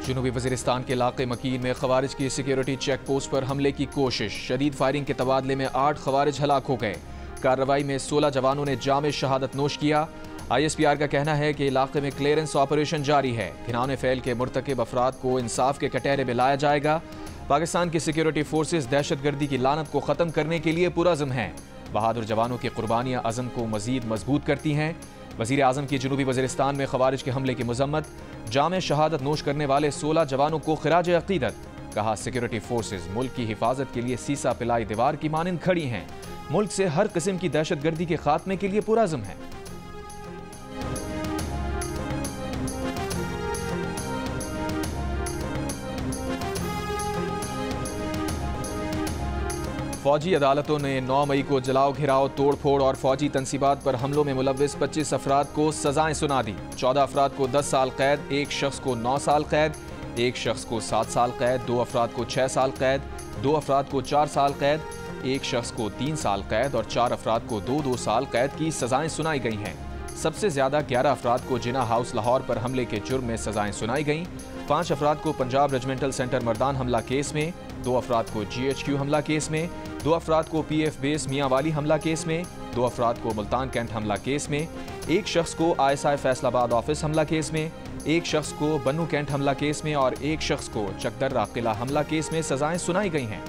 जनूबी वज़ीरिस्तान के इलाके मकीन में खवारिज की सिक्योरिटी चेक पोस्ट पर हमले की कोशिश। शदीद फायरिंग के तबादले में 8 खवारिज हलाक हो गए। कार्रवाई में 16 जवानों ने जाम शहादत नोश किया। ISPR का कहना है कि इलाके में क्लियरेंस ऑपरेशन जारी है। घिनौने फैल के मुर्तकिब अफराद को इंसाफ के कटहरे में लाया जाएगा। पाकिस्तान की सिक्योरिटी फोर्सेज दहशतगर्दी की लानत को ख़त्म करने के लिए पुरअज़्म हैं। बहादुर जवानों की कुर्बानियाँ अज़म को मज़ीद मजबूत करती हैं। वज़ीर आज़म की जनूबी वज़ीरिस्तान में खवारिज के हमले की मज़म्मत। जाम शहादत नोश करने वाले 16 जवानों को खिराज अक़ीदत। कहा, सिक्योरिटी फोर्सेज मुल्क की हिफाजत के लिए सीसा पिलाई दीवार की मानंद खड़ी हैं। मुल्क से हर किस्म की दहशतगर्दी के खात्मे के लिए पुरअज़्म है। फौजी अदालतों ने 9 मई को जलाओ घिराव, तोड़ फोड़ और फौजी तनसीबात पर हमलों में मुलव्विस 25 अफराद को सजाएं सुना दी। 14 अफराद को 10 साल कैद, एक शख्स को 9 साल कैद, एक शख्स को 7 साल कैद, 2 अफराद को 6 साल कैद, 2 अफराद को 4 साल कैद, एक शख्स को 3 साल कैद और 4 अफराद को 2-2 साल कैद की सजाएं सुनाई गई हैं। सबसे ज्यादा 11 अफराद को जिना हाउस लाहौर पर हमले के जुर्म में सजाएं सुनाई गईं। 5 अफराद को पंजाब रेजिमेंटल सेंटर मर्दान हमला केस में, 2 अफराद को GHQ हमला केस में, 2 अफराद को PF बेस मियांवाली हमला केस में, 2 अफराद को मुल्तान कैंट हमला केस में, एक शख्स को ISI फैसलाबाद ऑफिस हमला केस में, एक शख्स को बन्नू कैंट हमला केस में और एक शख्स को चकदर्रा किला हमला केस में सजाएं सुनाई गई हैं।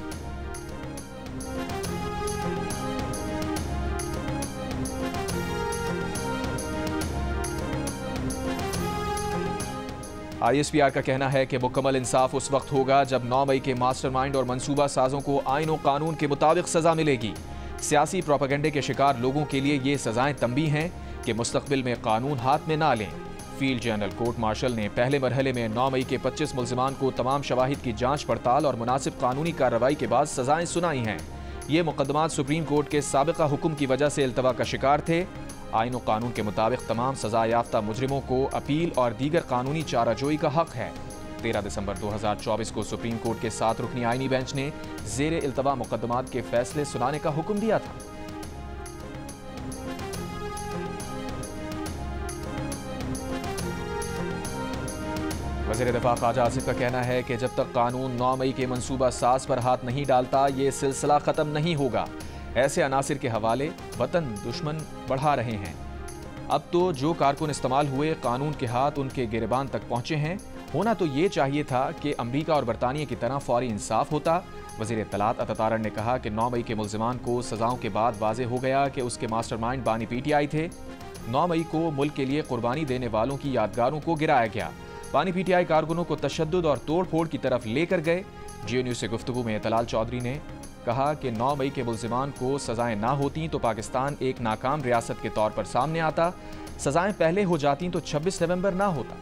ISPR का कहना है कि मुकम्मल इंसाफ उस वक्त होगा जब 9 मई के मास्टरमाइंड और मंसूबा साजों को आईन और कानून के मुताबिक सजा मिलेगी। सियासी प्रोपेगेंडे के शिकार लोगों के लिए ये सजाएं तंबीह हैं कि मुस्तकबिल में कानून हाथ में ना लें। फील्ड जनरल कोर्ट मार्शल ने पहले मरहले में 9 मई के 25 मुल्जिमान को तमाम शवाहिद की जांच पड़ताल और मुनासिब कानूनी कार्रवाई के बाद सजाएं सुनाई हैं। ये मुकदमात सुप्रीम कोर्ट के साबिका हुक्म की वजह से इल्तवा का शिकार थे। आईन और कानून के मुताबिक तमाम सजा याफ्ता मुजरिमों को अपील और दीगर कानूनी चाराजोई का हक है। 13 दिसंबर 2024 को सुप्रीम कोर्ट के 7 रुकनी आईनी बेंच ने जेर इल्तवा मुकदमात के फैसले सुनाने का हुक्म दिया था। वज़ीर दिफा ख्वाजा आसिफ का कहना है कि जब तक कानून 9 मई के मंसूबा साज पर हाथ नहीं डालता, ये सिलसिला ख़त्म नहीं होगा। ऐसे अनासिर के हवाले वतन दुश्मन बढ़ा रहे हैं। अब तो जो कारकुन इस्तेमाल हुए, कानून के हाथ उनके गिरबान तक पहुंचे हैं। होना तो ये चाहिए था कि अमरीका और बरतानिया की तरह फौरी इंसाफ होता। वज़ीर इत्तलात अतातारन ने कहा कि 9 मई के मुल्जिमान को सजाओं के बाद वाज़े हो गया कि उसके मास्टरमाइंड बानी PTI थे। 9 मई को मुल्क के लिए कुर्बानी देने वालों की यादगारों को गिराया गया। बानी PTI कारकुनों को तशद्दुद और तोड़ फोड़ की तरफ लेकर गए। GNU से गुफ्तगू में तलाल चौधरी ने कहा कि 9 मई के मुल्जिमान को सजाएं ना होती तो पाकिस्तान एक नाकाम रियासत के तौर पर सामने आता। सजाएं पहले हो जाती तो 26 नवंबर ना होता।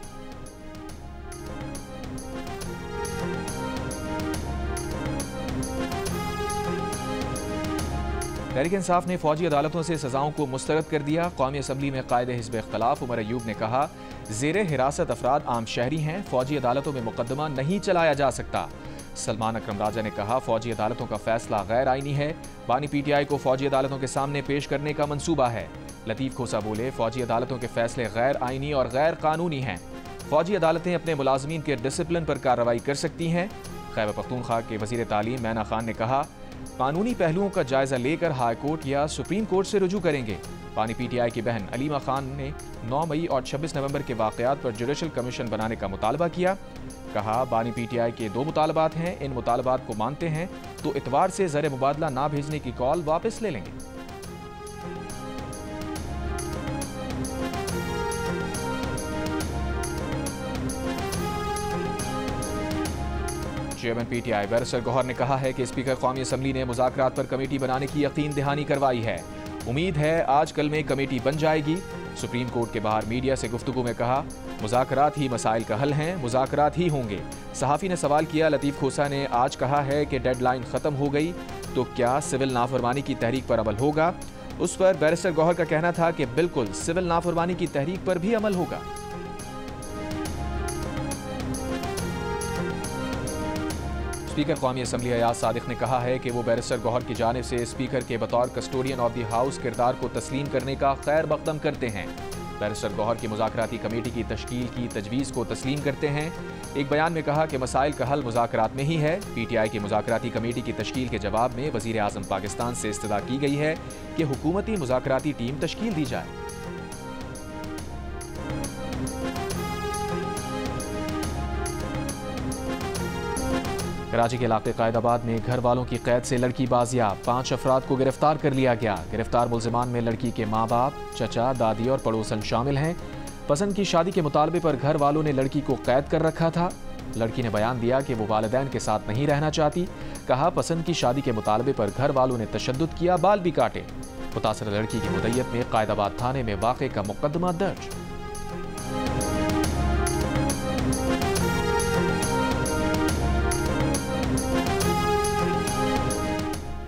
तहरीक इंसाफ ने फौजी अदालतों से सजाओं को मुस्तरद कर दिया। कौमी असम्बली में कायदे हिज़्ब इख्तिलाफ उमर अयूब ने कहा, ज़ेरे हिरासत अफराद आम शहरी हैं, फौजी अदालतों में मुकदमा नहीं चलाया जा सकता। सलमान अकरम राजा ने कहा, फौजी अदालतों का फैसला गैर आईनी है। बानी PTI को फौजी अदालतों के सामने पेश करने का मंसूबा है। लतीफ़ खोसा बोले, फौजी अदालतों के फैसले गैर आईनी और गैर कानूनी हैं। फौजी अदालतें अपने मुलाजमीन के डिसिप्लिन पर कार्रवाई कर सकती हैं। खैबर पख्तूनख्वा के वज़ीर तालीम मैना खान ने कहा, कानूनी पहलुओं का जायजा लेकर हाई कोर्ट या सुप्रीम कोर्ट से रुजू करेंगे। बानी PTI की बहन अलीमा खान ने 9 मई और 26 नवंबर के वाक़यात पर जुडिशल कमीशन बनाने का मुतालबा किया। कहा, बानी PTI के 2 मुतालबात हैं, इन मुतालबात को मानते हैं तो इतवार से ज़र मुबादला ना भेजने की कॉल वापस ले लेंगे। चेयरमैन PTI बैरिस्टर गौहर ने कहा है कि स्पीकर कौमी असम्बली ने मुज़ाकरात पर कमेटी बनाने की यकीन दहानी करवाई है। उम्मीद है आज कल में कमेटी बन जाएगी। सुप्रीम कोर्ट के बाहर मीडिया से गुफ्तगू में कहा, मुज़ाकरात ही मसाइल का हल हैं, मुज़ाकरात ही होंगे। सहाफ़ी ने सवाल किया, लतीफ़ खोसा ने आज कहा है कि डेडलाइन ख़त्म हो गई तो क्या सिविल नाफरमानी की तहरीक पर अमल होगा? उस पर बैरिस्टर गौहर का कहना था कि बिल्कुल सिविल नाफरमानी की तहरीक पर भी अमल होगा। स्पीकर कौमी असम्बली अयाज सादिक ने कहा है कि वो बैरिस्टर गौहर की जानिब से स्पीकर के बतौर कस्टोडियन ऑफ द हाउस किरदार को तस्लीम करने का खैर मकदम करते हैं। बैरिस्टर गौहर की मुज़ाकराती कमेटी की तश्कील की तजवीज़ को तस्लीम करते हैं। एक बयान में कहा कि मसाइल का हल मुज़ाकरात में ही है। PTI की मुज़ाकराती कमेटी की तश्कील के जवाब में वज़ीर आज़म पाकिस्तान से इस्तदा की गई है कि हुकूमती मुज़ाकराती टीम तश्कील दी जाए। कराची के इलाके कायदाबाद में घर वालों की कैद से लड़की बाजियाब, 5 अफराद को गिरफ्तार कर लिया गया। गिरफ्तार मुल्जिमान में लड़की के माँ बाप, चचा, दादी और पड़ोसन शामिल हैं। पसंद की शादी के मुतालबे पर घर वालों ने लड़की को कैद कर रखा था। लड़की ने बयान दिया कि वो वालिदैन के साथ नहीं रहना चाहती। कहा, पसंद की शादी के मुतालबे पर घर वालों ने तशद्दुद किया, बाल भी काटे। मुतासर लड़की की मुद्दत में कायदाबाद थाने में वाक़े का मुकदमा दर्ज।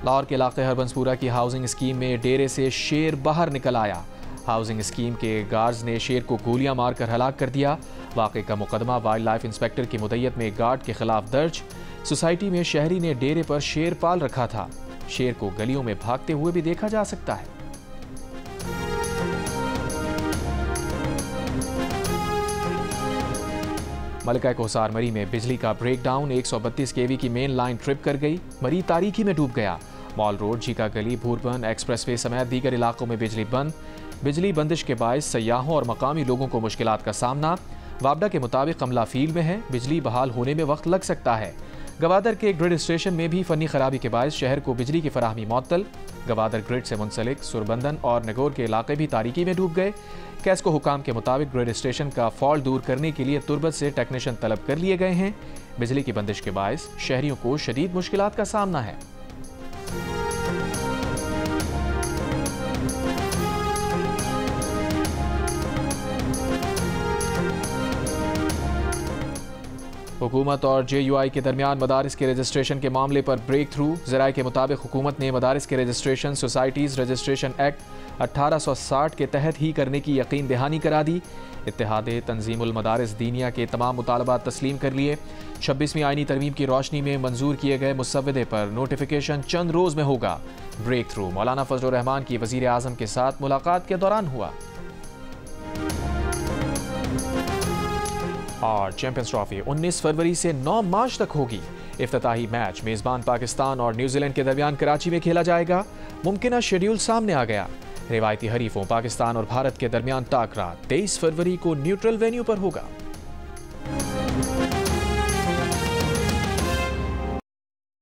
लाहौर के इलाके हरबंसपुरा की हाउसिंग स्कीम में डेरे से शेर बाहर निकल आया। हाउसिंग स्कीम के गार्ड्स ने शेर को गोलियां मारकर हलाक कर दिया। वाक़े का मुकदमा वाइल्ड लाइफ इंस्पेक्टर की मुद्दत में गार्ड के खिलाफ दर्ज। सोसाइटी में शहरी ने डेरे पर शेर पाल रखा था। शेर को गलियों में भागते हुए भी देखा जा सकता है। मलिका कोहसार मरी में बिजली का ब्रेकडाउन, 132 kV की मेन लाइन ट्रिप कर गई। मरी तारीकी में डूब गया। मॉल रोड, झीका गली, भूरबन एक्सप्रेसवे समेत दीगर इलाकों में बिजली बंद। बिजली बंदिश के बायस सयाहों और मकामी लोगों को मुश्किलात का सामना। वाबडा के मुताबिक अमला फील्ड में है। बिजली बहाल होने में वक्त लग सकता है। गवादर के ग्रिड स्टेशन में भी फनी खराबी के बायस शहर को बिजली की फराहमी मुअत्तल। गवादर ग्रिड से मुंसलिक सुरबंदन और नगौर के इलाके भी तारीकी में डूब गए। कैस्को हुकाम के मुताबिक ग्रिड स्टेशन का फॉल्ट दूर करने के लिए तुरबत से टेक्नीशियन तलब कर लिए गए हैं। बिजली की बंदिश के बायस शहरियों को शदीद मुश्किलात का सामना है। हुकूमत और JUI के दरमियान मदारिस के रजिस्ट्रेशन के मामले पर ब्रेक थ्रू। ज़राए के मुताबिक हुकूमत ने मदारिस के रजिस्ट्रेशन सोसाइटीज़ रजिस्ट्रेशन एक्ट 1860 के तहत ही करने की यकीन दहानी करा दी। इत्तेहाद तंजीमुल मदारिस दीनिया के तमाम मुतालबात तस्लीम कर लिए। 26वीं आईनी तरमीम की रोशनी में मंजूर किए गए मुसव्वदे पर नोटिफिकेशन चंद रोज़ में होगा। ब्रेक थ्रू मौलाना फजलुर रहमान की वज़ीर आज़म के साथ मुलाकात के दौरान हुआ। और चैंपियंस ट्रॉफी 19 फरवरी से 9 मार्च तक होगी। इफ्तिताही मैच मेज़बान पाकिस्तान और न्यूजीलैंड के दरमियान कराची में खेला जाएगा। मुमकिन शेड्यूल सामने आ गया। रिवायती हरीफों पाकिस्तान और भारत के दरमियान टाकरा 23 फरवरी को न्यूट्रल वेन्यू पर होगा।